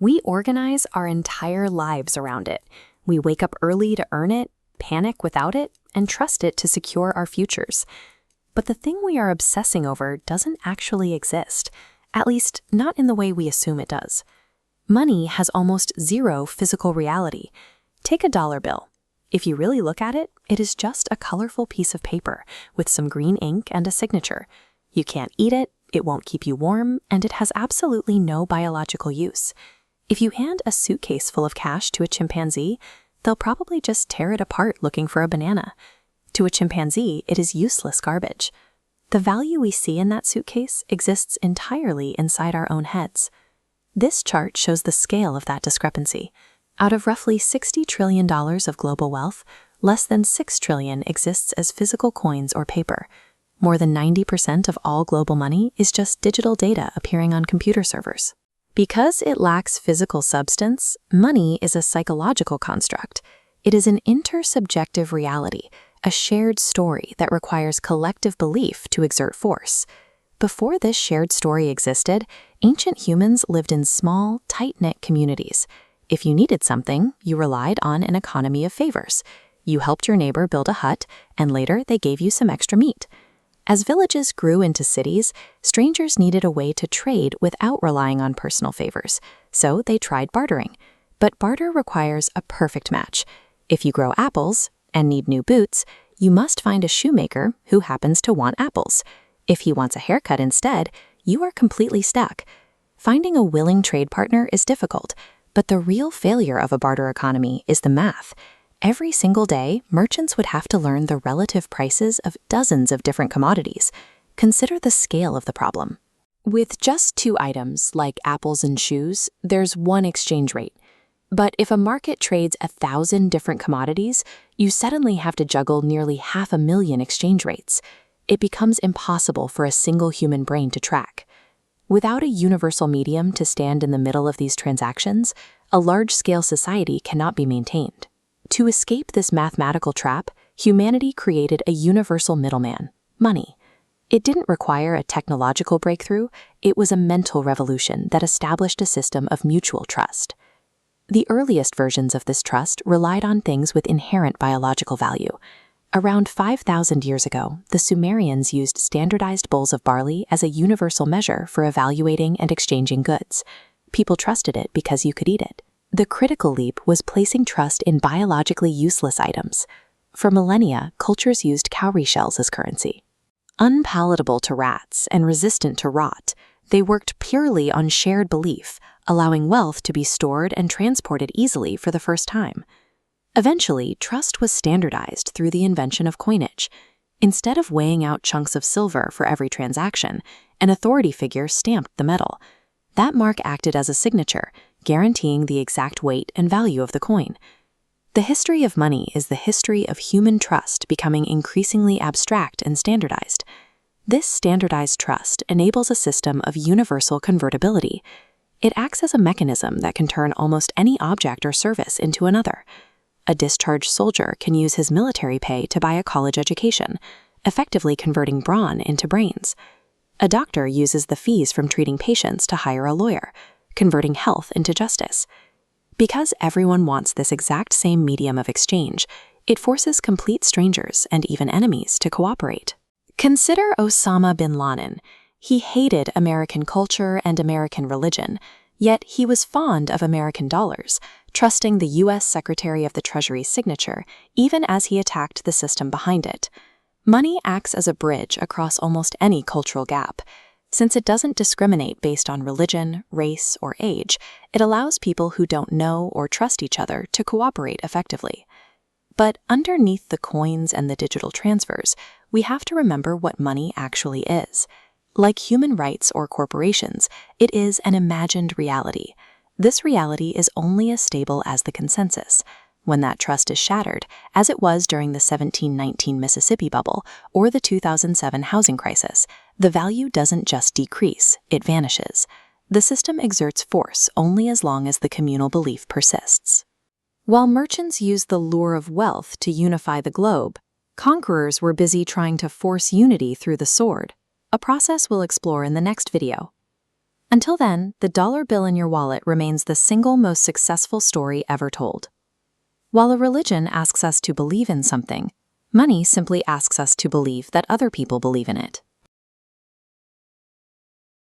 We organize our entire lives around it. We wake up early to earn it, panic without it, and trust it to secure our futures. But the thing we are obsessing over doesn't actually exist, at least not in the way we assume it does. Money has almost zero physical reality. Take a dollar bill. If you really look at it, it is just a colorful piece of paper with some green ink and a signature. You can't eat it, it won't keep you warm, and it has absolutely no biological use. If you hand a suitcase full of cash to a chimpanzee, they'll probably just tear it apart looking for a banana. To a chimpanzee, it is useless garbage. The value we see in that suitcase exists entirely inside our own heads. This chart shows the scale of that discrepancy. Out of roughly $60 trillion of global wealth, less than $6 trillion exists as physical coins or paper. More than 90% of all global money is just digital data appearing on computer servers. Because it lacks physical substance, money is a psychological construct. It is an intersubjective reality, a shared story that requires collective belief to exert force. Before this shared story existed, ancient humans lived in small, tight-knit communities. If you needed something, you relied on an economy of favors. You helped your neighbor build a hut, and later they gave you some extra meat. As villages grew into cities, strangers needed a way to trade without relying on personal favors, so they tried bartering. But barter requires a perfect match. If you grow apples and need new boots, you must find a shoemaker who happens to want apples. If he wants a haircut instead, you are completely stuck. Finding a willing trade partner is difficult, but the real failure of a barter economy is the math. Every single day, merchants would have to learn the relative prices of dozens of different commodities. Consider the scale of the problem. With just two items, like apples and shoes, there's one exchange rate. But if a market trades 1,000 different commodities, you suddenly have to juggle nearly 500,000 exchange rates. It becomes impossible for a single human brain to track. Without a universal medium to stand in the middle of these transactions, a large-scale society cannot be maintained. To escape this mathematical trap, humanity created a universal middleman, money. It didn't require a technological breakthrough, it was a mental revolution that established a system of mutual trust. The earliest versions of this trust relied on things with inherent biological value. Around 5,000 years ago, the Sumerians used standardized bowls of barley as a universal measure for evaluating and exchanging goods. People trusted it because you could eat it. The critical leap was placing trust in biologically useless items. For millennia, cultures used cowrie shells as currency. Unpalatable to rats and resistant to rot, they worked purely on shared belief, allowing wealth to be stored and transported easily for the first time. Eventually, trust was standardized through the invention of coinage. Instead of weighing out chunks of silver for every transaction, an authority figure stamped the metal. That mark acted as a signature, guaranteeing the exact weight and value of the coin. The history of money is the history of human trust becoming increasingly abstract and standardized. This standardized trust enables a system of universal convertibility. It acts as a mechanism that can turn almost any object or service into another. A discharged soldier can use his military pay to buy a college education, effectively converting brawn into brains. A doctor uses the fees from treating patients to hire a lawyer, converting health into justice. Because everyone wants this exact same medium of exchange, it forces complete strangers and even enemies to cooperate. Consider Osama bin Laden. He hated American culture and American religion, yet he was fond of American dollars, trusting the U.S. Secretary of the Treasury's signature, even as he attacked the system behind it. Money acts as a bridge across almost any cultural gap. Since it doesn't discriminate based on religion, race, or age, it allows people who don't know or trust each other to cooperate effectively. But underneath the coins and the digital transfers, we have to remember what money actually is. Like human rights or corporations, it is an imagined reality. This reality is only as stable as the consensus. When that trust is shattered, as it was during the 1719 Mississippi bubble or the 2007 housing crisis, the value doesn't just decrease, it vanishes. The system exerts force only as long as the communal belief persists. While merchants used the lure of wealth to unify the globe, conquerors were busy trying to force unity through the sword, a process we'll explore in the next video. Until then, the dollar bill in your wallet remains the single most successful story ever told. While a religion asks us to believe in something, money simply asks us to believe that other people believe in it.